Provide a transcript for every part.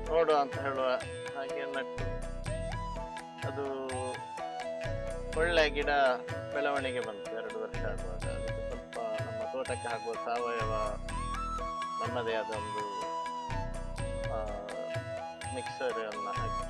ನೋಡುವ ಅಂತ ಹೇಳುವ ಹಾಗೆ ನಟ್ಟು ಅದು ಒಳ್ಳೆ ಗಿಡ ಬೆಳವಣಿಗೆ ಬಂತು 2 ವರ್ಷ ಆಗುವಾಗ. ಅದಕ್ಕೆ ಸ್ವಲ್ಪ ನಮ್ಮ ತೋಟಕ್ಕೆ ಆಗುವ ಸಾವಯವ ನಮ್ಮದೇ ಆದ ಒಂದು ಮಿಕ್ಸರ್ ಅನ್ನ ಹಾಕಿ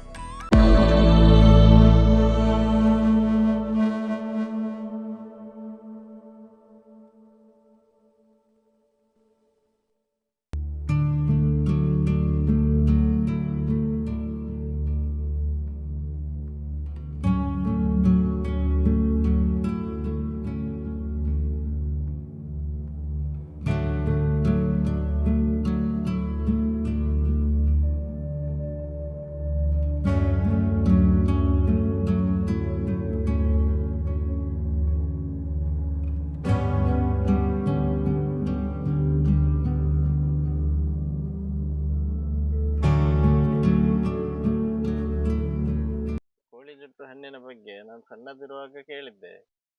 ಕೋಳಿ ಜುಟ್ಟು ಹಣ್ಣಿನ ಬಗ್ಗೆ ನಾನು ಸಣ್ಣದಿರುವಾಗ ಕೇಳಿದ್ದೆ.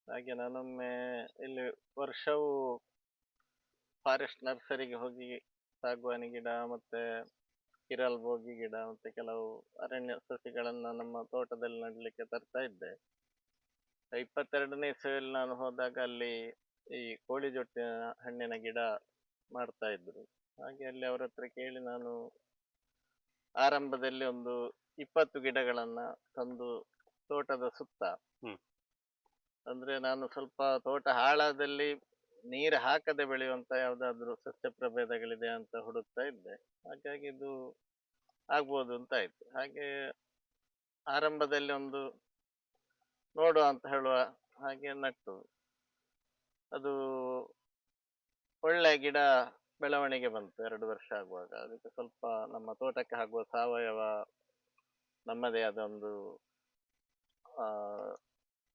ಹಾಗೆ ನಾನೊಮ್ಮೆ ಇಲ್ಲಿ ವರ್ಷವೂ ಫಾರೆಸ್ಟ್ ನರ್ಸರಿಗೆ ಹೋಗಿ ಸಾಗುವಾನಿ ಗಿಡ ಮತ್ತೆ ಕಿರಲ್ಬೋಗಿ ಗಿಡ ಮತ್ತೆ ಕೆಲವು ಅರಣ್ಯ ಸಸಿಗಳನ್ನ ನಮ್ಮ ತೋಟದಲ್ಲಿ ನೆಡ್ಲಿಕ್ಕೆ ತರ್ತಾ ಇದ್ದೆ. 22ನೇ ಇಸವಿಯಲ್ಲಿ ನಾನು ಹೋದಾಗ ಅಲ್ಲಿ ಈ ಕೋಳಿ ಜೊಟ್ಟಿನ ಹಣ್ಣಿನ ಗಿಡ ಮಾಡ್ತಾ ಇದ್ರು. ಹಾಗೆ ಅಲ್ಲಿ ಅವ್ರ ಹತ್ರ ಕೇಳಿ ನಾನು ಆರಂಭದಲ್ಲಿ ಒಂದು 20 ಗಿಡಗಳನ್ನ ತಂದು ತೋಟದ ಸುತ್ತ, ಹ್ಮ್. ಅಂದ್ರೆ ನಾನು ಸ್ವಲ್ಪ ತೋಟ ಹಾಳಾದಲ್ಲಿ ನೀರು ಹಾಕದೆ ಬೆಳೆಯುವಂತ ಯಾವ್ದಾದ್ರು ಸಸ್ಯ ಪ್ರಭೇದಗಳಿದೆ ಅಂತ ಹುಡುಕ್ತಾ ಇದ್ದೆ. ಹಾಗಾಗಿ ಇದು ಆಗ್ಬೋದು ಅಂತ ಆಯ್ತು. ಹಾಗೆ ಆರಂಭದಲ್ಲಿ ಒಂದು ನೋಡುವ ಅಂತ ಹೇಳುವ ಹಾಗೆ ನಟ್ಟು ಅದು ಒಳ್ಳೆ ಗಿಡ ಬೆಳವಣಿಗೆ ಬಂತು 2 ವರ್ಷ ಆಗುವಾಗ. ಅದಕ್ಕೆ ಸ್ವಲ್ಪ ನಮ್ಮ ತೋಟಕ್ಕೆ ಆಗುವ ಸಾವಯವ ನಮ್ಮದೇ ಆದ ಒಂದು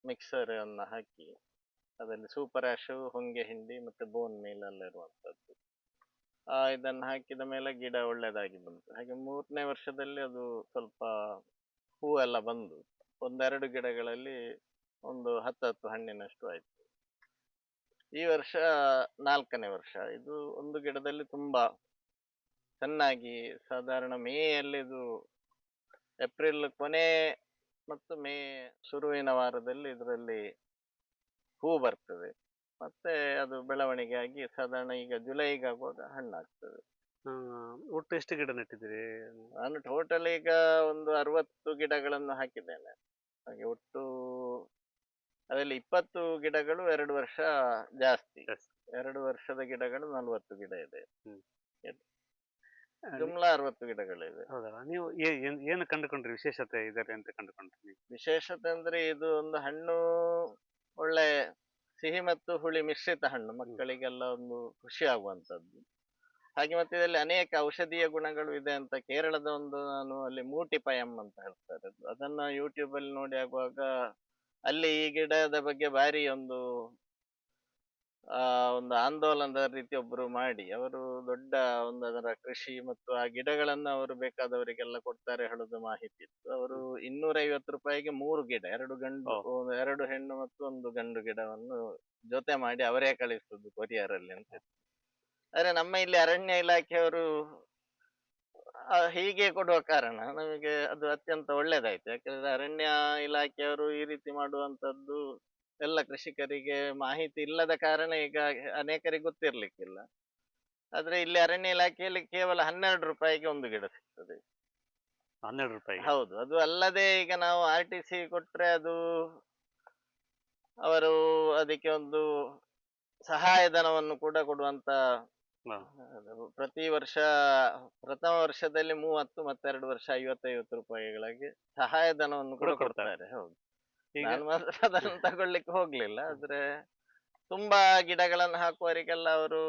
ಮಿಕ್ಸರ್ ಅನ್ನ ಹಾಕಿ ಅದರಲ್ಲಿ ಸೂಪರ್ ಆಶು, ಹೊಂಗೆ ಹಿಂಡಿ ಮತ್ತೆ ಬೋನ್ ಮೀಲ್ ಎಲ್ಲ ಇರುವಂತದ್ದು ಇದನ್ನು ಹಾಕಿದ ಮೇಲೆ ಗಿಡ ಒಳ್ಳೆದಾಗಿ ಬಂತು. ಹಾಗೆ 3ನೇ ವರ್ಷದಲ್ಲಿ ಅದು ಸ್ವಲ್ಪ ಹೂವೆಲ್ಲ ಬಂದು ಒಂದೆರಡು ಗಿಡಗಳಲ್ಲಿ ಒಂದು 10 ಹಣ್ಣಿನಷ್ಟು ಆಯ್ತು. ಈ ವರ್ಷ 4ನೇ ವರ್ಷ. ಇದು ಒಂದು ಗಿಡದಲ್ಲಿ ತುಂಬಾ ಚೆನ್ನಾಗಿ ಸಾಧಾರಣ ಮೇಯಲ್ಲಿ ಇದು ಏಪ್ರಿಲ್ ಕೊನೆ ಮತ್ತು ಮೇ ಶುರುವಿನ ವಾರದಲ್ಲಿ ಇದರಲ್ಲಿ ಹೂ ಬರ್ತದೆ. ಮತ್ತೆ ಅದು ಬೆಳವಣಿಗೆ ಆಗಿ ಸಾಧಾರಣ ಈಗ ಜುಲೈಗೆ ಆಗುವಾಗ ಹಣ್ಣಾಗ್ತದೆ. ಒಟ್ಟು ಎಷ್ಟು ಗಿಡ ನೆಟ್ಟಿದ್ದೀರಿ? ನಾನು ಟೋಟಲ್ ಈಗ ಒಂದು 60 ಗಿಡಗಳನ್ನು ಹಾಕಿದ್ದೇನೆ. ಹಾಗೆ ಒಟ್ಟು ಅದರಲ್ಲಿ 20 ಗಿಡಗಳು 2 ವರ್ಷ ಜಾಸ್ತಿ. 2 ವರ್ಷದ ಗಿಡಗಳು 40 ಗಿಡ ಇದೆ. ಜುಮ್ಲಾ 60 ಗಿಡಗಳಿವೆ. ಹೌದಲ್ಲ, ನೀವು ಏನು ಕಂಡುಕೊಂಡ್ರಿ ವಿಶೇಷತೆ ಇದರಲ್ಲಿ ಅಂತ ಕಂಡುಕೊಂಡ್ರಿ? ವಿಶೇಷತೆ ಅಂದ್ರೆ ಇದು ಒಂದು ಹಣ್ಣು ಒಳ್ಳೆ ಸಿಹಿ ಮತ್ತು ಹುಳಿ ಮಿಶ್ರಿತ ಹಣ್ಣು, ಮಕ್ಕಳಿಗೆಲ್ಲ ಒಂದು ಖುಷಿ ಆಗುವಂತದ್ದು. ಹಾಗೆ ಮತ್ತೆ ಇದರಲ್ಲಿ ಅನೇಕ ಔಷಧೀಯ ಗುಣಗಳು ಇದೆ ಅಂತ ಕೇರಳದ ಒಂದು ನಾನು ಅಲ್ಲಿ ಮೂಟಿ ಪಯಂ ಅಂತ ಹೇಳ್ತಾರೆ, ಅದನ್ನ ಯೂಟ್ಯೂಬ್ ಅಲ್ಲಿ ನೋಡಿ ಆಗುವಾಗ ಅಲ್ಲಿ ಈ ಗಿಡದ ಬಗ್ಗೆ ಭಾರಿ ಒಂದು ಆಂದೋಲನದ ರೀತಿ ಒಬ್ರು ಮಾಡಿ ಅವರು ದೊಡ್ಡ ಒಂದು ಅದರ ಕೃಷಿ ಮತ್ತು ಆ ಗಿಡಗಳನ್ನ ಅವರು ಬೇಕಾದವರಿಗೆಲ್ಲ ಕೊಡ್ತಾರೆ ಹೇಳುದು ಮಾಹಿತಿ ಇತ್ತು. ಅವರು 250 ರೂಪಾಯಿಗೆ 3 ಗಿಡ, 2 ಹೆಣ್ಣು ಮತ್ತು 1 ಗಂಡು ಗಿಡವನ್ನು ಜೊತೆ ಮಾಡಿ ಅವರೇ ಕಳಿಸುದು ಕೊರಿಯರ್ ಅಲ್ಲಿ ಅಂತ. ಆದ್ರೆ ನಮ್ಮ ಇಲ್ಲಿ ಅರಣ್ಯ ಇಲಾಖೆಯವರು ಹೀಗೆ ಕೊಡುವ ಕಾರಣ ನಮಗೆ ಅದು ಅತ್ಯಂತ ಒಳ್ಳೇದಾಯ್ತು. ಯಾಕಂದ್ರೆ ಅರಣ್ಯ ಇಲಾಖೆಯವರು ಈ ರೀತಿ ಮಾಡುವಂತದ್ದು ಎಲ್ಲ ಕೃಷಿಕರಿಗೆ ಮಾಹಿತಿ ಇಲ್ಲದ ಕಾರಣ ಈಗ ಅನೇಕರಿಗೆ ಗೊತ್ತಿರ್ಲಿಕ್ಕಿಲ್ಲ. ಆದ್ರೆ ಇಲ್ಲಿ ಅರಣ್ಯ ಇಲಾಖೆಯಲ್ಲಿ ಕೇವಲ 12 ರೂಪಾಯಿಗೆ 1 ಗಿಡ ಸಿಗ್ತದೆ. 12 ರೂಪಾಯಿ? ಹೌದು. ಅದು ಅಲ್ಲದೆ ಈಗ ನಾವು RTC ಕೊಟ್ರೆ ಅದು ಅವರು ಅದಕ್ಕೆ ಒಂದು ಸಹಾಯಧನವನ್ನು ಕೂಡ ಕೊಡುವಂತ, ಪ್ರತಿ ವರ್ಷ ಪ್ರಥಮ ವರ್ಷದಲ್ಲಿ 30 ಮತ್ತೆ 2 ವರ್ಷ 50 ರೂಪಾಯಿಗಳಿಗೆ ಸಹಾಯಧನವನ್ನು ಕೂಡ ಕೊಡ್ತಾರೆ. ಹೌದು. ನಾನು ಮಾತ್ರ ಅದನ್ನು ತಗೊಳ್ಳಿಕ್ಕೆ ಹೋಗ್ಲಿಲ್ಲ. ಆದ್ರೆ ತುಂಬಾ ಗಿಡಗಳನ್ನು ಹಾಕುವವರಿಗೆಲ್ಲ ಅವರು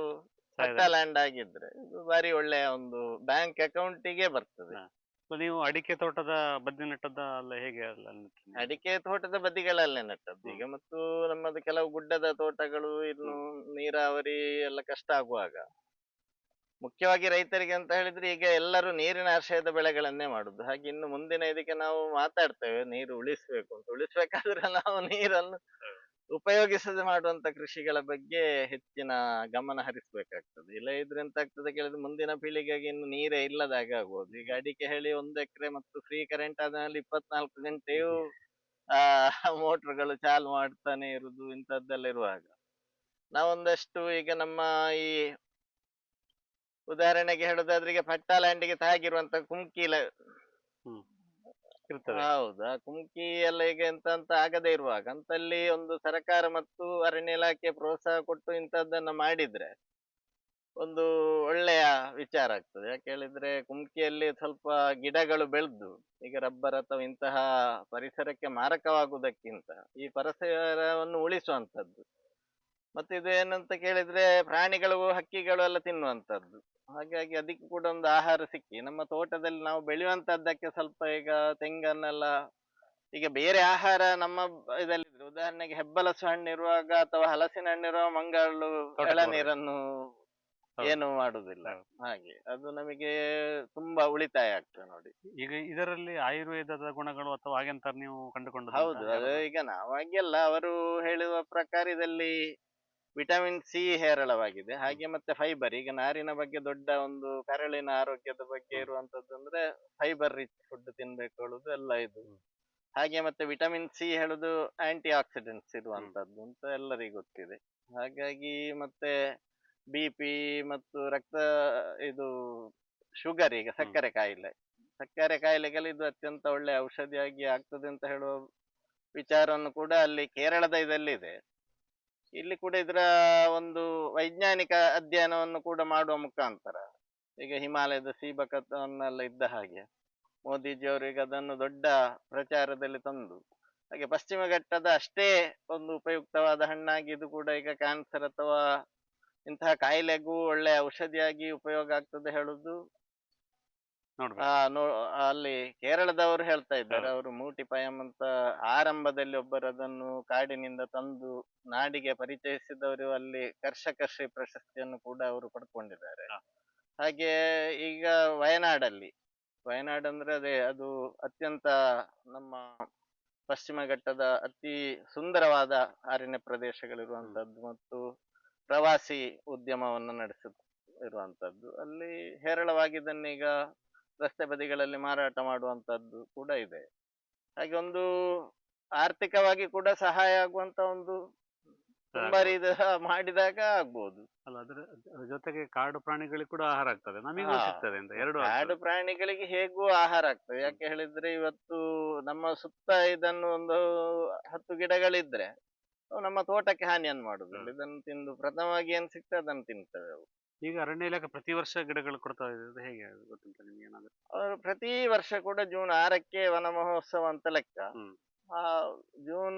ಲ್ಯಾಂಡ್ ಆಗಿದ್ರೆ ಇದು ಬಾರಿ ಒಳ್ಳೆಯ ಒಂದು ಬ್ಯಾಂಕ್ ಅಕೌಂಟಿಗೆ ಬರ್ತದೆ. ನೀವು ಅಡಿಕೆ ತೋಟದ ಬದಿ ನೆಟ್ಟದ್ದ ಅಲ್ಲ ಹೇಗೆ? ಅಡಿಕೆ ತೋಟದ ಬದಿಗಳಲ್ಲೇ ನೆಟ್ಟದ್ದು. ಈಗ ಮತ್ತು ನಮ್ಮದು ಕೆಲವು ಗುಡ್ಡದ ತೋಟಗಳು ಇನ್ನು ನೀರಾವರಿ ಎಲ್ಲ ಕಷ್ಟ ಆಗುವಾಗ ಮುಖ್ಯವಾಗಿ ರೈತರಿಗೆ ಅಂತ ಹೇಳಿದ್ರೆ ಈಗ ಎಲ್ಲರೂ ನೀರಿನ ಆಶ್ರಯದ ಬೆಳೆಗಳನ್ನೇ ಮಾಡುದು. ಹಾಗೆ ಇನ್ನು ಮುಂದಿನ ಇದಕ್ಕೆ ನಾವು ಮಾತಾಡ್ತೇವೆ ನೀರು ಉಳಿಸ್ಬೇಕು ಅಂತ. ಉಳಿಸ್ಬೇಕಾದ್ರೆ ನಾವು ನೀರನ್ನು ಉಪಯೋಗಿಸದೆ ಮಾಡುವಂತ ಕೃಷಿಗಳ ಬಗ್ಗೆ ಹೆಚ್ಚಿನ ಗಮನ ಹರಿಸಬೇಕಾಗ್ತದೆ. ಇಲ್ಲ ಇದ್ರೆ ಎಂತ ಆಗ್ತದೆ ಕೇಳಿದ್ರೆ ಮುಂದಿನ ಪೀಳಿಗೆಗೆ ಇನ್ನು ನೀರೇ ಇಲ್ಲದಾಗೆ ಆಗ್ಬೋದು. ಈಗ ಅಡಿಕೆ ಹೇಳಿ 1 ಎಕರೆ ಮತ್ತು ಫ್ರೀ ಕರೆಂಟ್ ಆದ್ಮೇಲೆ 24 ಗಂಟೆಯೂ ಆ ಮೋಟ್ರುಗಳು ಚಾಲು ಮಾಡ್ತಾನೆ ಇರುದು ಇಂಥದ್ದೆಲ್ಲ ಇರುವಾಗ ನಾವೊಂದಷ್ಟು ಈಗ ನಮ್ಮ ಈ ಉದಾಹರಣೆಗೆ ಹೇಳುದಾದ್ರೆ ಈಗ ಪಟ್ಟಾ ಲ್ಯಾಂಡಿಗೆ ತಾಗಿರುವಂತ ಕುಮ್ಕಿ ಹ್ಮ್ ಇರ್ತದೆ. ಹೌದಾ ಕುಮ್ಕಿ ಎಲ್ಲ ಈಗ ಎಂತ ಅಂತ ಆಗದೆ ಇರುವಾಗ ಅಂತಲ್ಲಿ ಒಂದು ಸರ್ಕಾರ ಮತ್ತು ಅರಣ್ಯ ಇಲಾಖೆ ಪ್ರೋತ್ಸಾಹ ಕೊಟ್ಟು ಇಂಥದ್ದನ್ನ ಮಾಡಿದ್ರೆ ಒಂದು ಒಳ್ಳೆಯ ವಿಚಾರ ಆಗ್ತದೆ. ಯಾಕೆ ಹೇಳಿದ್ರೆ ಕುಮ್ಕಿಯಲ್ಲಿ ಸ್ವಲ್ಪ ಗಿಡಗಳು ಬೆಳೆದು ಈಗ ರಬ್ಬರ್ ಅಥವಾ ಇಂತಹ ಪರಿಸರಕ್ಕೆ ಮಾರಕವಾಗುವುದಕ್ಕಿಂತ ಈ ಪರಿಸರವನ್ನು ಉಳಿಸುವಂತದ್ದು. ಮತ್ತೆ ಇದು ಏನಂತ ಕೇಳಿದ್ರೆ ಪ್ರಾಣಿಗಳು ಹಕ್ಕಿಗಳು ಎಲ್ಲ ತಿನ್ನುವಂತದ್ದು. ಹಾಗಾಗಿ ಅದಕ್ಕೆ ಕೂಡ ಒಂದು ಆಹಾರ ಸಿಕ್ಕಿ ನಮ್ಮ ತೋಟದಲ್ಲಿ ನಾವು ಬೆಳೆಯುವಂತದ್ದಕ್ಕೆ ಸ್ವಲ್ಪ ಈಗ ತೆಂಗನ್ನೆಲ್ಲ ಈಗ ಬೇರೆ ಆಹಾರ ನಮ್ಮ ಇದಲ್ಲಿದ್ರೆ ಉದಾಹರಣೆಗೆ ಹೆಬ್ಬಲಸು ಹಣ್ಣು ಇರುವಾಗ ಅಥವಾ ಹಲಸಿನ ಹಣ್ಣಿರುವ ಮಂಗಾಳು ತೋಟಕ್ಕೆ ಬರುದಿಲ್ಲ. ಎಳನೀರನ್ನು ಹೌದು. ಏನು ಮಾಡುದಿಲ್ಲ. ಹೌದು. ಹಾಗೆ ಅದು ನಮಗೆ ತುಂಬಾ ಉಳಿತಾಯ ಆಗ್ತದೆ ನೋಡಿ. ಈಗ ಇದರಲ್ಲಿ ಆಯುರ್ವೇದದ ಗುಣಗಳು ಅಥವಾ ಹಾಗೆಂತ ನೀವು ಕಂಡುಕೊಂಡದ್ದು ಹೌದು ಉಂಟಾ? ಅದು ಯಾವ್ದಾದ್ರು? ಈಗ ನಾವಾಗೆಲ್ಲ ಅವರು ಹೇಳುವ ಪ್ರಕಾರ ಇದರಲ್ಲಿ ವಿಟಮಿನ್ ಸಿ ಹೇರಳವಾಗಿದೆ. ಹಾಗೆ ಮತ್ತೆ ಫೈಬರ್ ಈಗ ನಾರಿನ ಬಗ್ಗೆ ದೊಡ್ಡ ಒಂದು ಕರಳಿನ ಆರೋಗ್ಯದ ಬಗ್ಗೆ ಹ್ಮ್. ಇರುವಂತದ್ದು ಅಂದ್ರೆ ಫೈಬರ್ ರಿಚ್ ಫುಡ್ ತಿನ್ಬೇಕು ಹೇಳುದು ಎಲ್ಲ ಇದು. ಹ್ಮ್. ಹಾಗೆ ಮತ್ತೆ ವಿಟಮಿನ್ ಸಿ ಹೇಳುದು ಆಂಟಿ ಆಕ್ಸಿಡೆಂಟ್ಸ್ ಇರುವಂತದ್ದು ಅಂತ ಎಲ್ಲರಿಗೂ ಗೊತ್ತಿದೆ. ಹಾಗಾಗಿ ಮತ್ತೆ ಬಿ.ಪಿ ಮತ್ತು ರಕ್ತ ಇದು ಶುಗರ್ ಈಗ ಹ್ಮ್. ಸಕ್ಕರೆ ಕಾಯಿಲೆಗೆಲ್ಲ ಇದು ಅತ್ಯಂತ ಒಳ್ಳೆ ಔಷಧಿಯಾಗಿ ಆಗ್ತದೆ ಅಂತ ಹೇಳುವ ವಿಚಾರವನ್ನು ಕೂಡ ಅಲ್ಲಿ ಕೇರಳದ ಇದಲ್ಲಿದೆ. ಇಲ್ಲಿ ಕೂಡ ಇದರ ಒಂದು ವೈಜ್ಞಾನಿಕ ಅಧ್ಯಯನವನ್ನು ಕೂಡ ಮಾಡುವ ಮುಖಾಂತರ ಈಗ ಹಿಮಾಲಯದ ಸೀಬಕವನ್ನೆಲ್ಲ ಇದ್ದ ಹಾಗೆ ಮೋದಿಜಿಯವರು ಈಗ ಅದನ್ನು ದೊಡ್ಡ ಪ್ರಚಾರದಲ್ಲಿ ತಂದು ಹಾಗೆ ಪಶ್ಚಿಮ ಘಟ್ಟದ ಅಷ್ಟೇ ಒಂದು ಉಪಯುಕ್ತವಾದ ಹಣ್ಣಾಗಿ ಇದು ಕೂಡ ಈಗ ಕ್ಯಾನ್ಸರ್ ಅಥವಾ ಇಂತಹ ಕಾಯಿಲೆಗೂ ಒಳ್ಳೆ ಔಷಧಿಯಾಗಿ ಉಪಯೋಗ ಆಗ್ತದೆ ಹೇಳುದು ನೋಡ್ಬೇಕು. ನೋ ಅಲ್ಲಿ ಕೇರಳದವರು ಹೇಳ್ತಾ ಇದ್ದಾರೆ. ಹೌದು. ಅವರು ಮೂಟಿ ಪಯಂ ಅಂತ ಆರಂಭದಲ್ಲಿ ಒಬ್ಬರು ಅದನ್ನು ಕಾಡಿನಿಂದ ತಂದು ನಾಡಿಗೆ ಪರಿಚಯಿಸಿದವರು ಅಲ್ಲಿ ಕರ್ಷಕ ಶ್ರೀ ಪ್ರಶಸ್ತಿಯನ್ನು ಕೂಡ ಅವರು ಪಡ್ಕೊಂಡಿದ್ದಾರೆ. ಹಾ. ಹಾಗೆ ಈಗ ವಯನಾಡ್ ಅಂದ್ರೆ ಅದೇ ಅದು ಅತ್ಯಂತ ನಮ್ಮ ಪಶ್ಚಿಮ ಘಟ್ಟದ ಅತಿ ಸುಂದರವಾದ ಅರಣ್ಯ ಪ್ರದೇಶಗಳಿರುವಂತದ್ದು ಮತ್ತು ಪ್ರವಾಸಿ ಉದ್ಯಮವನ್ನು ಇರುವಂತದ್ದು. ಅಲ್ಲಿ ಹೇರಳವಾಗಿ ಇದನ್ನೀಗ ರಸ್ತೆ ಬದಿಗಳಲ್ಲಿ ಮಾರಾಟ ಮಾಡುವಂತದ್ದು ಕೂಡ ಇದೆ. ಹಾಗೆ ಒಂದು ಆರ್ಥಿಕವಾಗಿ ಕೂಡ ಸಹಾಯ ಆಗುವಂತ ಒಂದು ತುಂಬಾ ಆಗ್ಬೋದು. ಮಾಡಿದಾಗ ಆಗ್ಬೋದು. ಅಲ್ಲ ಅದ್ರ ಜೊತೆಗೆ ಕಾಡು ಪ್ರಾಣಿಗಳಿಗೆ ಕೂಡ ಆಹಾರ ಆಗ್ತದೆ, ನಮಿಗೂ ಹಾ ಸಿಗ್ತದೆ ಅಂತ ಎರಡು ಕಾಡು ಆಗ್ತದೆ. ಪ್ರಾಣಿಗಳಿಗೆ ಹೇಗೂ ಆಹಾರ ಆಗ್ತದೆ. ಹ್ಮ್. ಯಾಕೆ ಹೇಳಿದ್ರೆ ಇವತ್ತು ನಮ್ಮ ಸುತ್ತ ಇದನ್ನು ಒಂದು 10 ಗಿಡಗಳಿದ್ರೆ ಅವು ನಮ್ಮ ತೋಟಕ್ಕೆ ಹಾನಿಯನ್ನು ಮಾಡುದಿಲ್ಲ. ಹೌದು. ಇದನ್ನು ತಿಂದು ಪ್ರಥಮವಾಗಿ ಏನ್ ಸಿಗ್ತದೆ ಅದನ್ನು ತಿಂತವೆ ಅವು. ಈಗ ಅರಣ್ಯ ಇಲಾಖೆ ಪ್ರತಿ ವರ್ಷ ಗಿಡಗಳು ಕೊಡ್ತಾ ಇದೆ, ಅದು ಹೇಗೆ ಅದು ಗೊತ್ತುಂಟಾ ನಿಮ್ಗೆ ಏನಾದ್ರು? ಅವರು ಪ್ರತಿ ವರ್ಷ ಕೂಡ ಜೂನ್ 6ಕ್ಕೆ ವನ ಮಹೋತ್ಸವ ಅಂತ ಲೆಕ್ಕ. ಹ್ಮ್. ಆ ಜೂನ್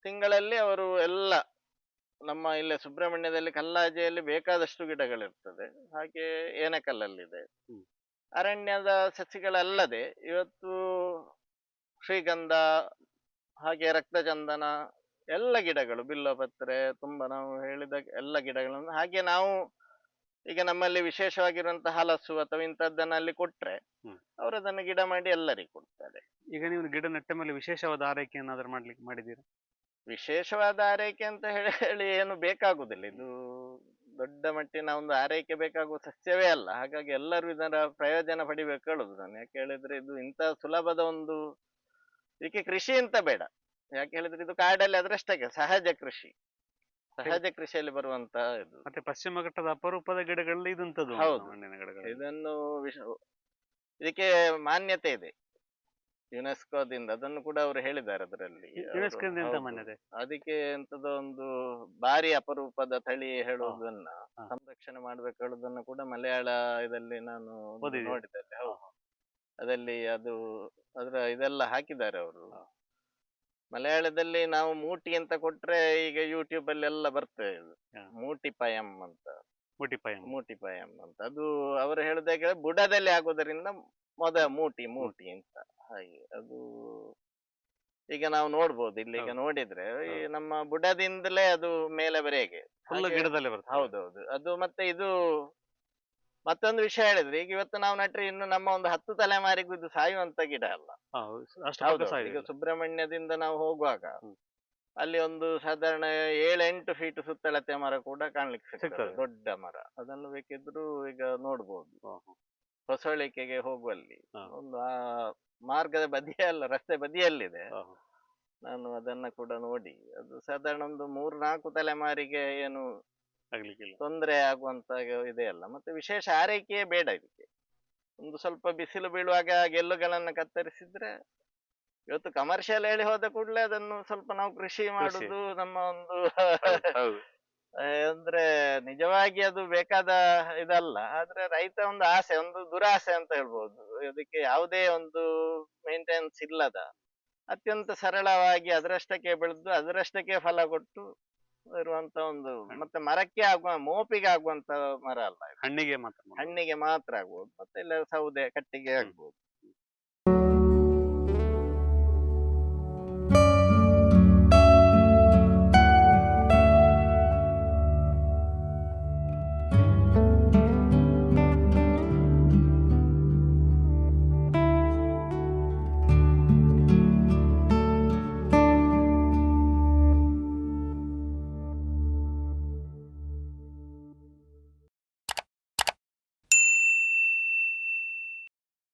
ತಿಂಗಳಲ್ಲಿ ಅವರು ಎಲ್ಲ ನಮ್ಮ ಇಲ್ಲೇ ಸುಬ್ರಹ್ಮಣ್ಯದಲ್ಲಿ ಕಲ್ಲಾಜೆಯಲ್ಲಿ ಬೇಕಾದಷ್ಟು ಗಿಡಗಳಿರ್ತದೆ. ಹಾಗೆ ಏನಕಲ್ಲಲ್ಲಿದೆ. ಹ್ಮ್. ಅರಣ್ಯದ ಸಸಿಗಳಲ್ಲದೆ ಇವತ್ತು ಶ್ರೀಗಂಧ ಹಾಗೆ ರಕ್ತಚಂದನ ಎಲ್ಲ ಗಿಡಗಳು ಬಿಲ್ಲಪತ್ರೆ ತುಂಬಾ ನಾವು ಹೇಳಿದ ಎಲ್ಲ ಗಿಡಗಳನ್ನು ಹಾಗೆ ನಾವು ಈಗ ನಮ್ಮಲ್ಲಿ ವಿಶೇಷವಾಗಿರುವಂತಹ ಹಲಸು ಅಥವಾ ಇಂಥದ್ದನ್ನ ಅಲ್ಲಿ ಕೊಟ್ರೆ ಹ್ಮ್. ಅವರು ಅದನ್ನು ಗಿಡ ಮಾಡಿ ಎಲ್ಲರಿಗೂ ಕೊಡ್ತಾರೆ. ಈಗ ನೀವು ಗಿಡ ನೆಟ್ಟ ಮೇಲೆ ವಿಶೇಷವಾದ ಆರೈಕೆ ಏನಾದ್ರು ಮಾಡಿದ್ದೀರಾ? ವಿಶೇಷವಾದ ಆರೈಕೆ ಅಂತ ಹೇಳಿ ಏನು ಬೇಕಾಗುದಿಲ್ಲ. ಇದು ದೊಡ್ಡ ಮಟ್ಟಿನ ಒಂದು ಆರೈಕೆ ಬೇಕಾಗುವ ಸಸ್ಯವೇ ಅಲ್ಲ. ಹಾಗಾಗಿ ಎಲ್ಲರೂ ಇದರ ಪ್ರಯೋಜನ ಪಡಿಬೇಕು ಹೇಳುದು ನಾನು. ಯಾಕೆ ಹೇಳಿದ್ರೆ ಇದು ಇಂಥ ಸುಲಭದ ಒಂದು ಇದಕ್ಕೆ ಕೃಷಿ ಅಂತ ಬೇಡ. ಯಾಕೆ ಹೇಳಿದ್ರೆ ಇದು ಕಾಡಲ್ಲಿ ಅದ್ರಷ್ಟಕ್ಕೆ ಸಹಜ ಕೃಷಿಯಲ್ಲಿ ಬರುವಂತ ಇದು. ಮತ್ತೆ ಪಶ್ಚಿಮ ಘಟ್ಟದ ಅಪರೂಪದ ಗಿಡಗಳಲ್ಲಿ ಇದಂತದ್ದು ಹೌದು. ಹಣ್ಣಿನ ಗಿಡಗಳು. ಇದನ್ನು ಇದಕ್ಕೆ ಮಾನ್ಯತೆ ಇದೆ ಯುನೆಸ್ಕೋದಿಂದ. ಅದನ್ನು ಕೂಡ ಅವರು ಹೇಳಿದ್ದಾರೆ ಅದರಲ್ಲಿ. ಯುನೆಸ್ಕೋ ಎಂತ ಹೌದು. ಮಾನ್ಯತೆ? ಅದಕ್ಕೆ ಎಂತದೋ ಒಂದು ಭಾರಿ ಅಪರೂಪದ ತಳಿ ಹೇಳುವುದನ್ನ ಹಾ. ಸಂರಕ್ಷಣೆ ಮಾಡ್ಬೇಕು ಹೇಳುದನ್ನು ಕೂಡ ಮಲಯಾಳ ಇದರಲ್ಲಿ ನಾನು ಓದಿದ್ದೀರಾ? ನೋಡಿದ್ದೇನೆ. ಹೌದು. ಅದಲ್ಲಿ ಅದು ಅದ್ರ ಇದೆಲ್ಲ ಹಾಕಿದ್ದಾರೆ ಅವರು. ಮಲಯಾಳದಲ್ಲಿ ನಾವು ಮೂಟಿ ಅಂತ ಕೊಟ್ರೆ ಈಗ ಯೂಟ್ಯೂಬ್ ಅಲ್ಲಿ ಎಲ್ಲ ಬರ್ತದೆ ಇದು. ಹಾ. ಮೂಟಿ ಪಯಂ ಮೂಟಿ ಪಯಂ ಅಂತ ಅದು ಅವರು ಹೇಳಿದಾಗ ಬುಡದಲ್ಲಿ ಆಗೋದರಿಂದ ಮೂಟಿ ಅಂತ ಹಾಗೆ ಅದು ಈಗ ನಾವು ನೋಡ್ಬೋದು ಇಲ್ಲಿ ಈಗ ಹೌದು. ನೋಡಿದ್ರೆ ಈ ಹೌದು. ನಮ್ಮ ಬುಡದಿಂದಲೇ ಅದು ಮೇಲೆವರೆಗೆ ಫುಲ್ ಹಾಗೆ ಗಿಡದಲ್ಲಿ ಬರ್ತದೆ. ಹೌದೌದು. ಅದು ಮತ್ತೆ ಇದು ಮತ್ತೊಂದು ವಿಷಯ ಹೇಳಿದ್ರೆ ಈಗ ಇವತ್ತು ನಾವು ನಟ್ರೆ ಇನ್ನು ನಮ್ಮ ಒಂದು 10 ತಲೆಮಾರಿಗೂ ಇದು ಸಾಯುವಂತ ಗಿಡ ಅಲ್ಲ. ಅಷ್ಟು ಪಕ್ಕ ಹೌದೌದು. ಈಗ ಸಾಯುದಿಲ್ಲ. ಸುಬ್ರಹ್ಮಣ್ಯದಿಂದ ನಾವು ಹೋಗುವಾಗ ಹ್ಮ್. ಅಲ್ಲಿ ಒಂದು ಸಾಧಾರಣ 7-8 ಫೀಟ್ ಸುತ್ತಳತೆ ಮರ ಕೂಡ ಕಾಣ್ಲಿಕ್ಕೆ ಸಿಗ್ತದೆ, ಸಿಗ್ತದೆ. ದೊಡ್ಡ ಮರ. ಅದನ್ನು ಬೇಕಿದ್ರು ಈಗ ನೋಡ್ಬೋದು. ಓಹೋ. ಹೊಸಳಿಕೆಗೆ ಹೋಗುವಲ್ಲಿ ಹಾ. ಒಂದು ಆ ಮಾರ್ಗದ ಬದಿಯಲ್ಲ, ರಸ್ತೆ ಬದಿಯಲ್ಲಿದೆ. ಓಹೋ. ನಾನು ಅದನ್ನ ಕೂಡ ನೋಡಿ, ಅದು ಸಾಧಾರಣ ಒಂದು 3-4 ತಲೆಮಾರಿಗೆ ಏನು ಆಗ್ಲಿಕ್ಕಿಲ್ಲ. ತೊಂದರೆ ಆಗುವಂತ ಇದೆಯಲ್ಲ. ಮತ್ತೆ ವಿಶೇಷ ಆರೈಕೆಯೇ ಬೇಡ ಇದಕ್ಕೆ. ಒಂದು ಸ್ವಲ್ಪ ಬಿಸಿಲು ಬೀಳುವಾಗ ಗೆಲ್ಲುಗಳನ್ನ ಕತ್ತರಿಸಿದ್ರೆ, ಇವತ್ತು ಕಮರ್ಷಿಯಲ್ ಹೇಳಿ ಹೋದ ಕೂಡಲೇ ಅದನ್ನು ಸ್ವಲ್ಪ ನಾವು ಕೃಷಿ ಕೃಷಿ. ಮಾಡುದು ನಮ್ಮ ಒಂದು ಹೌದು. ಅಂದ್ರೆ ನಿಜವಾಗಿ ಅದು ಬೇಕಾದ ಇದಲ್ಲ. ಆದ್ರೆ ರೈತ ಒಂದು ಆಸೆ, ಒಂದು ದುರಾಸೆ ಅಂತ ಹೇಳ್ಬೋದು. ಅದಕ್ಕೆ ಯಾವುದೇ ಒಂದು ಮೇಂಟೆನೆನ್ಸ್ ಇಲ್ಲದ, ಅತ್ಯಂತ ಸರಳವಾಗಿ ಅದರಷ್ಟಕ್ಕೆ ಬೆಳೆದು ಅದರಷ್ಟಕ್ಕೆ ಫಲ ಕೊಟ್ಟು ಇರುವಂತ ಒಂದು, ಮತ್ತೆ ಮರಕ್ಕೆ ಆಗುವ ಮೋಪಿಗೆ ಆಗುವಂತ ಮರ ಅಲ್ಲ ಇದು. ಹಣ್ಣಿಗೆ ಮಾತ್ರ ಮಾಡೋದು. ಹಣ್ಣಿಗೆ ಮಾತ್ರ ಆಗ್ಬೋದು, ಮತ್ತೆ ಇಲ್ಲ ಸೌದೆ ಕಟ್ಟಿಗೆ ಹ್ಮ್. ಆಗ್ಬೋದು.